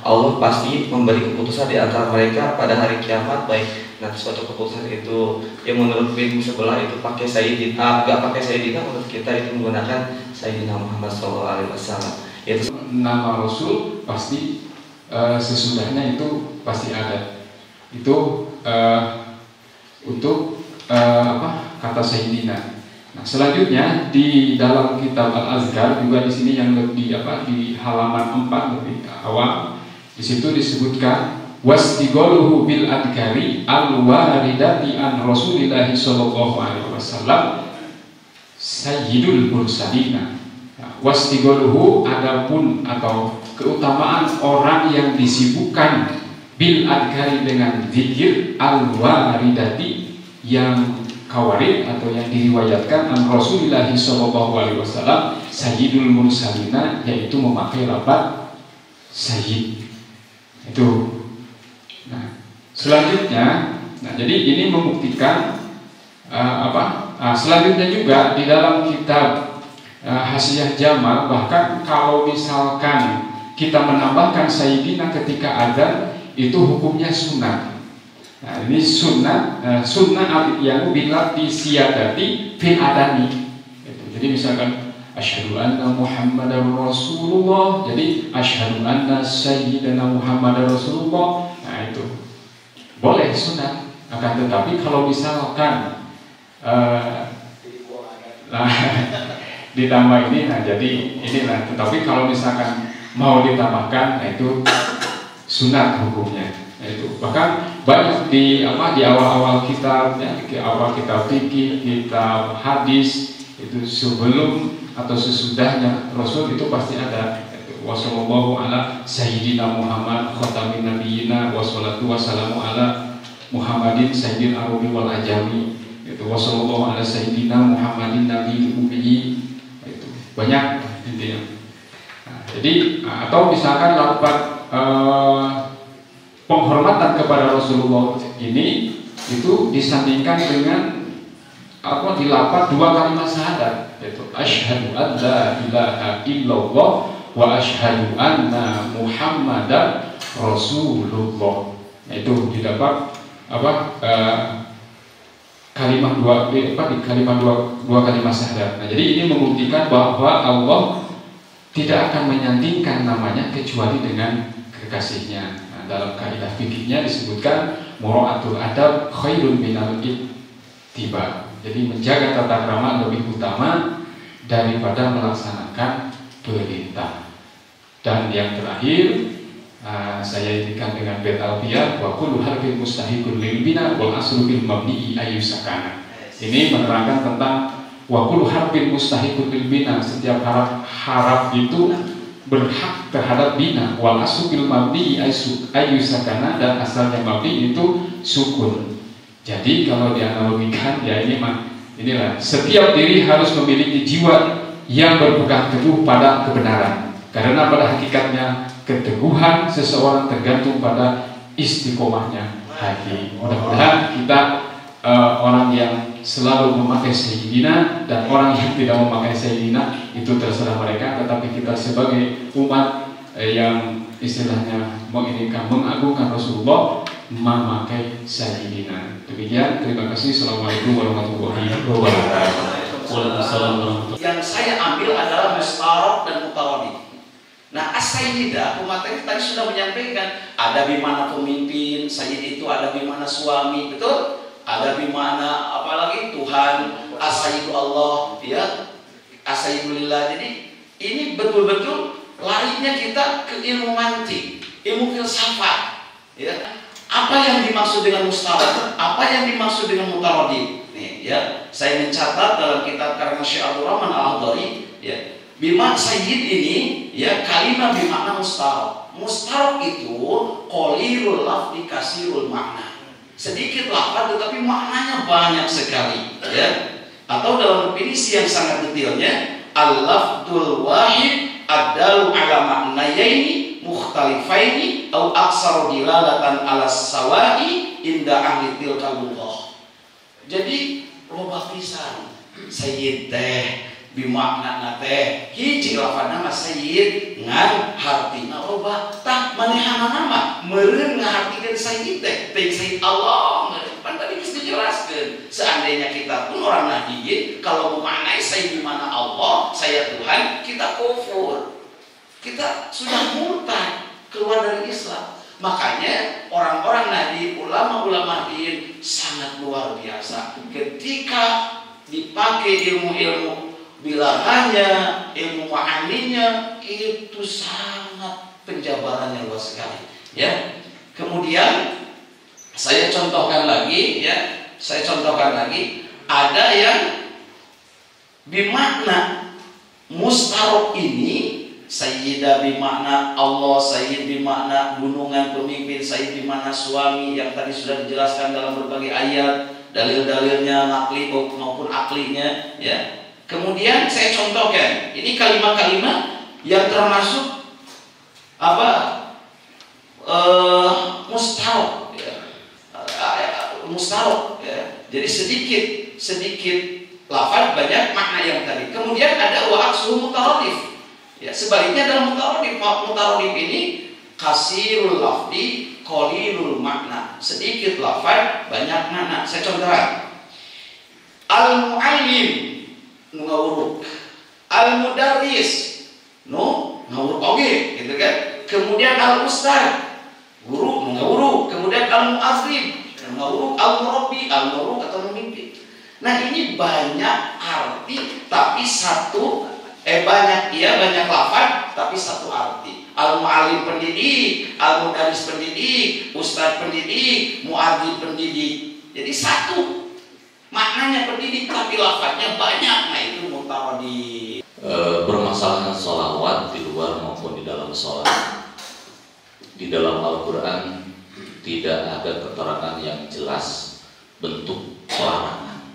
Allah pasti memberi keputusan di antara mereka pada hari kiamat, baik nanti suatu keputusan itu yang menurut ilmu sebelah itu pakai Sayyidina, gak pakai Sayyidina, menurut kita itu menggunakan Sayyidina Muhammad SAW. Yaitu nama Rasul pasti sesudahnya itu pasti ada. Itu untuk kata Sayyidina. Nah, selanjutnya di dalam kitab Al-Azkar juga di sini yang di halaman 4 lebih awal, di situ disebutkan wastigoluhu bil adkari al-waridati an Rasulillah sallallahu alaihi wasallam sayyidul mursalina. Wastigoluhu adapun atau keutamaan orang yang disibukkan bil adkari dengan zikir al-waridati yang kawarid atau yang diriwayatkan an Rasulillah sallallahu alaihi wasallam sayyidul mursalina, yaitu memakai lafaz sayyid itu. Nah, selanjutnya, jadi ini membuktikan selanjutnya juga di dalam kitab Hasyiah Jamal, bahkan kalau misalkan kita menambahkan sayyidina ketika adzan itu hukumnya sunat. Nah, ini sunnah yang bila disiyadati fil adani. Jadi misalkan asyhadu anna Muhammadar Rasulullah, jadi asyhadu anna sayyidina Muhammadar Rasulullah. Nah, itu boleh sunnah. Akan tetapi kalau misalkan ditambah ini, nah jadi inilah. Tetapi kalau misalkan mau ditambahkan, nah itu sunat hukumnya. Itu bahkan banyak di awal-awal kitab, ya, di awal kitab fikih, kitab hadis itu sebelum atau sesudahnya Rasul itu pasti ada. Wassallallahu ala sayyidina Muhammad khatamin nabiyina wassalatu wassalamu ala Muhammadin sayyidil arabi wal ajami. Itu wassallallahu ala sayyidina Muhammadin nabiyil ummi. Itu banyak intinya. Nah, jadi atau misalkan lafaz penghormatan kepada Rasulullah ini itu disandingkan dengan di lafaz dua kalimat syahadat, yaitu asyhadu an la ilaha illallah wa asyhadu anna Muhammadar Rasulullah. Itu didapat kalimat dua kalimat syahadat. Nah, jadi ini membuktikan bahwa Allah tidak akan menyandingkan namanya kecuali dengan kekasihnya. Dalam kaidah fikihnya disebutkan mura'atul adab khairun minal ittiba. Jadi menjaga tata krama lebih utama daripada melaksanakan perintah. Dan yang terakhir saya indikan dengan bait alfiyah wa kullu harfin mustahiqun lil bina wal aslu bil mabni'i ayyusakana. Ini menerangkan tentang wa kullu harfin mustahiqun lil bina, setiap haraf itu berhak terhadap bina, wal aslu bil mabni ayyusakana, dan asalnya mabni itu sukun. Jadi kalau dianalogikan, ya inilah setiap diri harus memiliki jiwa yang berpegang teguh pada kebenaran, karena pada hakikatnya keteguhan seseorang tergantung pada istiqomahnya hati. Mudah-mudahan kita orang yang selalu memakai sayyidina dan orang yang tidak memakai sayyidina itu terserah mereka, tetapi kita sebagai umat yang istilahnya mengagungkan Rasulullah memakai sayyidina. Demikian, terima kasih. Assalamualaikum warahmatullahi wabarakatuh. Waalaikumsalam warahmatullahi wabarakatuh. Yang saya ambil adalah mustarok dan mutaradid. Nah, as-sayyidah, umat ini tadi sudah menyampaikan ada bimana pemimpin, sayyid itu ada bimana suami, betul? Ada bimana apalagi Tuhan, as-sayyidu Allah, ya, as-sayyidulillah. Jadi ini betul-betul larinya kita ke ilmu mantik, ilmu filsafat, ya. Apa yang dimaksud dengan mustarad? Apa yang dimaksud dengan mutaradid? Nih, ya, saya mencatat dalam kitab karya Syekh Abdul Rahman Al-Akhdari, ya. Bima sayyid ini, ya, kalimat bimakna mustarad. Mustarad itu qalilul lafzi kasirul makna. Sedikit lafaz tetapi maknanya banyak sekali, ya. Atau dalam definisi yang sangat detailnya, al-lafdzul wahid adalu ala ma'nayaini mukhtalifaini au aksaru dilalatan ala sawa'i inda ahli tilkal lughah. Jadi loba pisan sayyid teh bimakna teh hiji lafazna sayyid ngan hartina loba bahwa tah manehana nama meureun ngahartikeun sayyid teh sayyid Allah. Kan tadi geus dijelaskeun. Seandainya kita pun orang nahiyyin kalau memaknai sayyid di mana Allah, saya Tuhan, kita kufur. Kita sudah murtad, keluar dari Islam. Makanya orang-orang nahdi, ulama-ulama nahdiyin sangat luar biasa. Ketika dipakai ilmu-ilmu bilangannya, ilmu ma'aninya, itu sangat penjabarannya luas sekali. Ya. Kemudian saya contohkan lagi, ya. Saya contohkan lagi, ada yang bimakna mustarok ini. Sayyidah bimakna Allah, sayyid bimakna gunungan pemimpin, sayyid bimakna suami yang tadi sudah dijelaskan dalam berbagai ayat, dalil-dalilnya nakli maupun aklinya, ya. Kemudian saya contohkan, ini kalimat-kalimat yang termasuk apa? Mustarok, ya. Mustarok, ya. Jadi sedikit lafaz banyak makna yang tadi. Kemudian ada wa'aksuhu mutaradif. Ya, sebaliknya dalam mutaradif ini kasirul lafdi qalilul makna, sedikit lafaz banyak makna. Saya contohkan. Al muallim nu ngawuruk, al mudarris nu ngawuruk oge, gitu kan. Kemudian al ustad guru nu ngawuruk, kemudian al muazzim ngawuruk, al murabbi al muruk atau memimpin. Nah, ini banyak arti tapi banyak lafaz tapi satu arti. Al-mu'allim pendidik, al-mudarris pendidik, ustaz pendidik, muadzin pendidik. Jadi satu maknanya pendidik tapi lafaznya banyak. Nah, itu mutaradif. Permasalahan sholawat di luar maupun di dalam sholat. Di dalam Al-Quran tidak ada keterangan yang jelas bentuk larangan.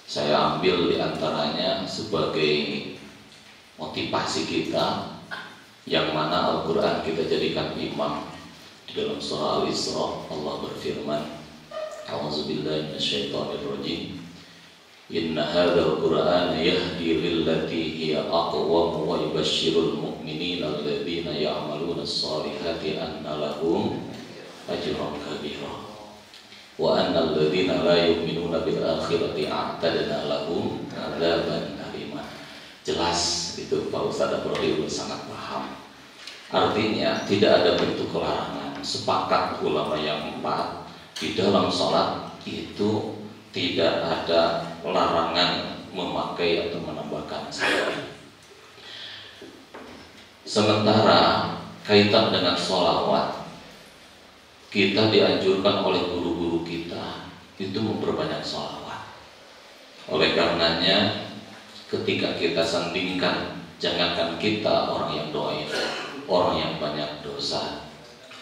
Saya ambil diantaranya sebagai motivasi kita, yang mana Al-Quran kita jadikan imam. Di dalam surah Al-Isra Allah berfirman, A'udzubillahi minasyaitonirrajim, Inna hadzal Qur'ana yahdi lillati hiya aqwam wa yubashshirul mu'minina alladzina ya'maluna as-solihati anna lahum ajran kabira wa anna alladzina la yu'minuna bil akhirati a'tadna lahum 'adzaban alima. Jelas itu Pak Ustadz Abrahim sangat paham. Artinya tidak ada bentuk larangan. Sepakat ulama yang 4 di dalam sholat itu tidak ada larangan memakai atau menambahkan salawat. Sementara kaitan dengan sholawat, kita dianjurkan oleh guru-guru kita itu memperbanyak sholawat. Oleh karenanya ketika kita sandingkan, jangankan kita orang yang doain, orang yang banyak dosa,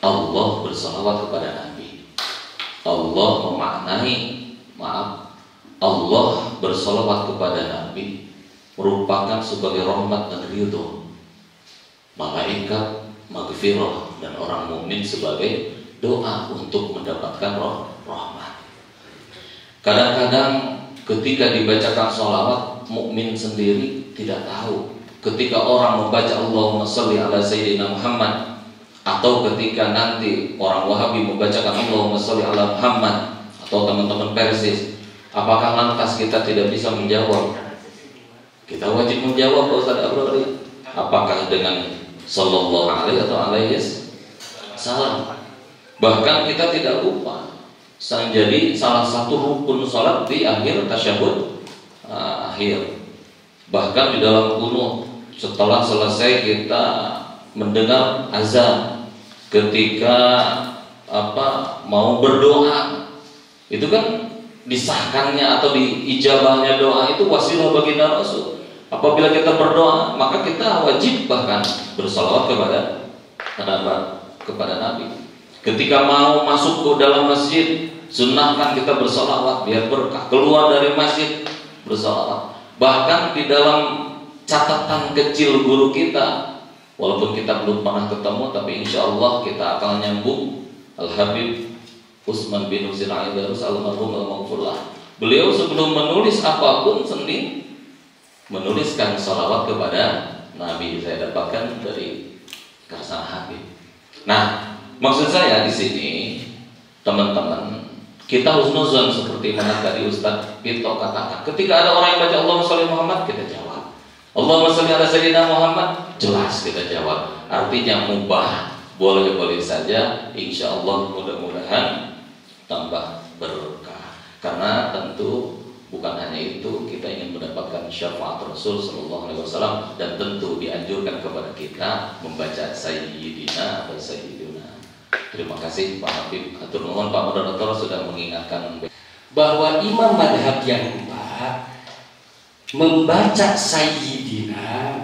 Allah bersalawat kepada Nabi. Allah memaknai, Allah bersalawat kepada Nabi merupakan sebagai rahmat dan ridho. Malaikat maghfirah dan orang mukmin sebagai doa untuk mendapatkan rahmat. Kadang-kadang ketika dibacakan sholawat, mukmin sendiri tidak tahu. Ketika orang membaca Allahumma sholli ala sayyidina Muhammad, atau ketika nanti orang Wahabi membacakan Allahumma sholli ala Muhammad, atau teman-teman Persis, apakah lantas kita tidak bisa menjawab? Kita wajib menjawab Pak Ustadz Abrahim. Apakah dengan sallallahu alaihi atau alaihi salam? Bahkan kita tidak lupa. Jadi salah satu rukun salat di akhir tasyahud akhir. Bahkan di dalam qunut setelah selesai kita mendengar azan, ketika mau berdoa, itu kan disahkannya atau diijabahnya doa itu wasilah baginda Rasul. Apabila kita berdoa, maka kita wajib bahkan bersalawat kepada Nabi. Ketika mau masuk ke dalam masjid, sunnahkan kita bersalawat biar berkah. Keluar dari masjid bersalawat. Bahkan di dalam catatan kecil guru kita, walaupun kita belum pernah ketemu, tapi insya Allah kita akan nyambung. Al-Habib Utsman bin Husain Al-Darus almarhum al-maghfurlah. Beliau sebelum menulis apapun sendiri menuliskan salawat kepada Nabi. Saya dapatkan dari keresahan hati. Nah, maksud saya di sini teman-teman, kita husnuzon seperti mana tadi Ustaz Pito katakan. Ketika ada orang yang baca Allahumma sholli Muhammad, kita jawab. Allahumma sholli ala sayyidina Muhammad, jelas kita jawab. Artinya mubah, boleh-boleh saja. Insya Allah mudah-mudahan tambah berkah. Karena tentu bukan hanya itu, kita ingin mendapatkan syafaat Rasul Sallallahu Alaihi Wasallam, dan tentu dianjurkan kepada kita membaca Sayyidina atau Sayyiduna. Terima kasih Pak Habib. Atur nuhun Pak Moderator sudah mengingatkan bahwa imam madhab yang empat membaca Sayyidina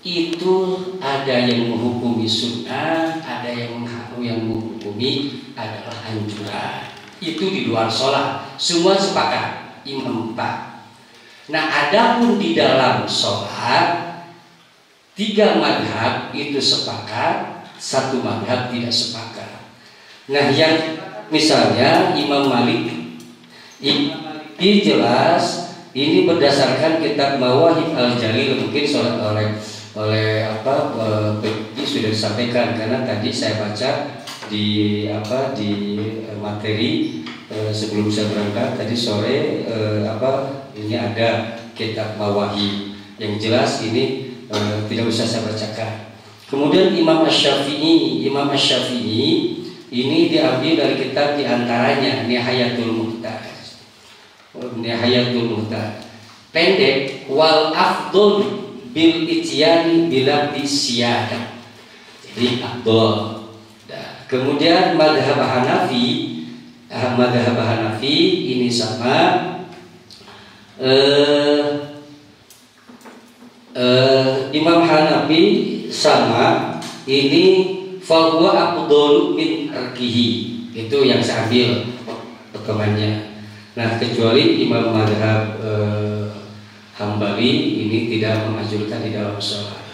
itu ada yang menghukumi sunnah, ada yang menghukumi adalah anjuran. Itu di luar sholat, semua sepakat. Imam 4. Nah, adapun di dalam sholat 3 madhab itu sepakat, 1 madhab tidak sepakat. Nah, yang misalnya Imam Malik ini jelas ini berdasarkan kitab Mawahib Al-Jalil, mungkin oleh ini sudah disampaikan karena tadi saya baca di materi sebelum saya berangkat tadi sore ini ada kitab Mawahib yang jelas ini tidak usah saya bacakan. Kemudian Imam Asy-Syafi'i ini diambil dari kitab diantaranya Nihayatul Muhtaj. Pendek, wal afdol bil ityani bila disyadah. Jadi afdol. Kemudian madhab Hanafi ini sama Imam Hanafi sama ini fahuwa afdalu min arkihi, itu yang saya ambil perkembangannya. Nah, kecuali Imam madhab Hambali ini tidak menganjurkan di dalam sholat.